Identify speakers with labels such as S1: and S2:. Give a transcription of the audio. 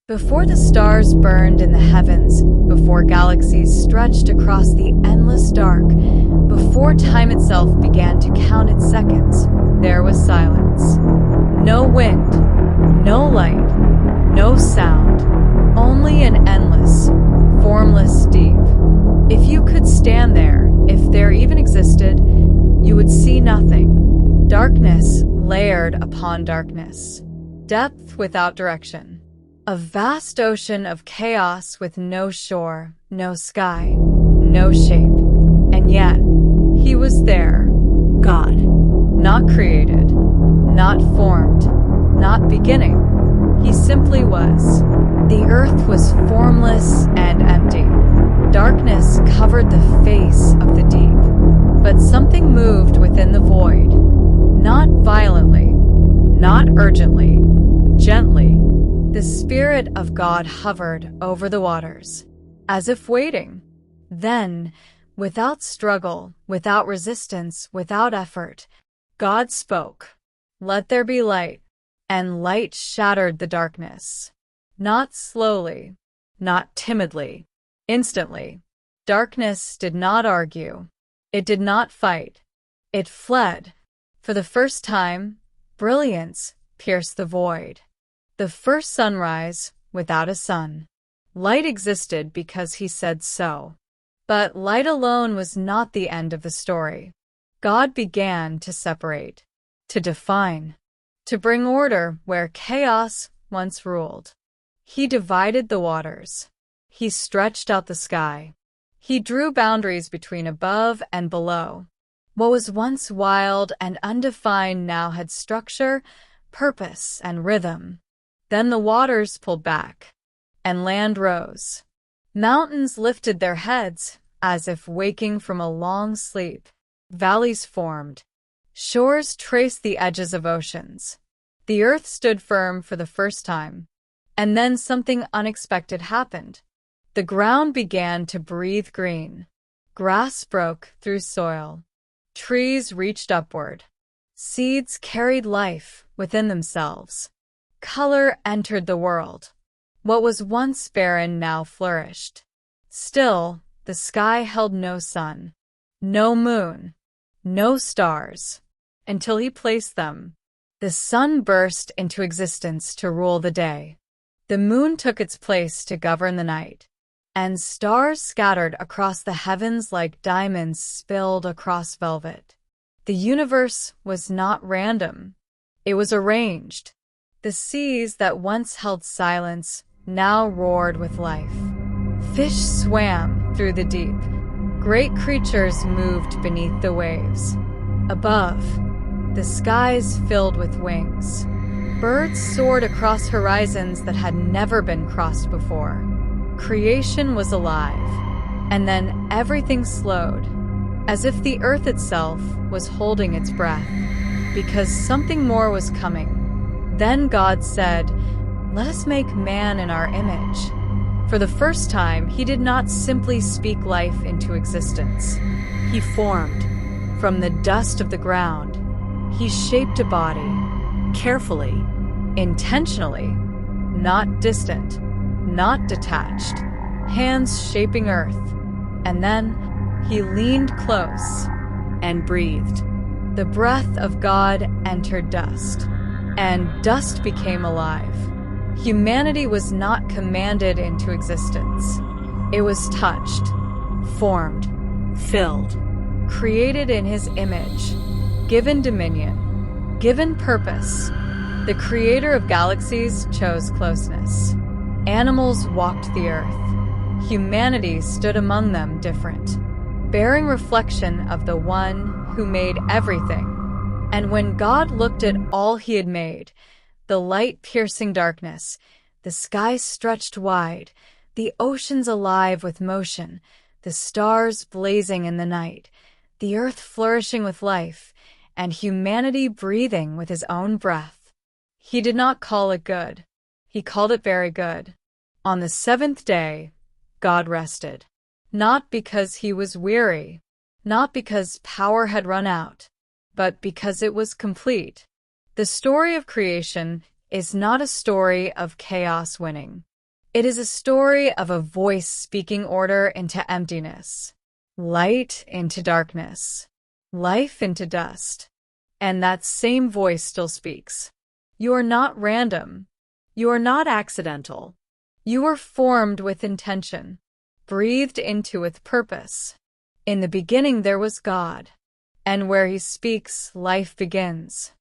S1: Before the stars burned in the heavens, before galaxies stretched across the endless dark, before time itself began to count its seconds, there was silence. No wind, no light, no sound, only an endless, formless deep. If you could stand there, if there even existed, you would see nothing. Darkness layered upon darkness. Depth without direction. A vast ocean of chaos with no shore, no sky, no shape. And yet, he was there. God. Not created, not formed, not beginning. He simply was. The earth was formless and empty. Darkness covered the face of the deep. But something moved within the void. Not violently, not urgently, gently. The Spirit of God hovered over the waters, as if waiting. Then, without struggle, without resistance, without effort, God spoke, "Let there be light," and light shattered the darkness. Not slowly, not timidly, instantly. Darkness did not argue. It did not fight. It fled. For the first time, brilliance pierced the void. The first sunrise without a sun. Light existed because he said so. But light alone was not the end of the story. God began to separate, to define, to bring order where chaos once ruled. He divided the waters. He stretched out the sky. He drew boundaries between above and below. What was once wild and undefined now had structure, purpose, and rhythm. Then the waters pulled back, and land rose. Mountains lifted their heads, as if waking from a long sleep. Valleys formed. Shores traced the edges of oceans. The earth stood firm for the first time. And then something unexpected happened. The ground began to breathe green. Grass broke through soil. Trees reached upward. Seeds carried life within themselves. Color entered the world. What was once barren now flourished. Still, the sky held no sun, no moon, no stars, until he placed them. The sun burst into existence to rule the day. The moon took its place to govern the night, and stars scattered across the heavens like diamonds spilled across velvet. The universe was not random. It was arranged. The seas that once held silence now roared with life. Fish swam through the deep. Great creatures moved beneath the waves. Above, the skies filled with wings. Birds soared across horizons that had never been crossed before. Creation was alive, and then everything slowed, as if the earth itself was holding its breath, because something more was coming. Then God said, "Let us make man in our image." For the first time, he did not simply speak life into existence. He formed. From the dust of the ground, he shaped a body, carefully, intentionally, not distant, not detached, hands shaping earth. And then he leaned close and breathed. The breath of God entered dust, and dust became alive. Humanity was not commanded into existence. It was touched, formed, filled, created in his image, given dominion, given purpose. The creator of galaxies chose closeness. Animals walked the earth. Humanity stood among them different, bearing reflection of the one who made everything. And when God looked at all he had made, the light piercing darkness, the skies stretched wide, the oceans alive with motion, the stars blazing in the night, the earth flourishing with life, and humanity breathing with his own breath. He did not call it good. He called it very good. On the seventh day, God rested. Not because he was weary, not because power had run out, but because it was complete. The story of creation is not a story of chaos winning. It is a story of a voice speaking order into emptiness, light into darkness, life into dust. And that same voice still speaks. You are not random. You are not accidental. You are formed with intention, breathed into with purpose. In the beginning there was God, and where He speaks, life begins.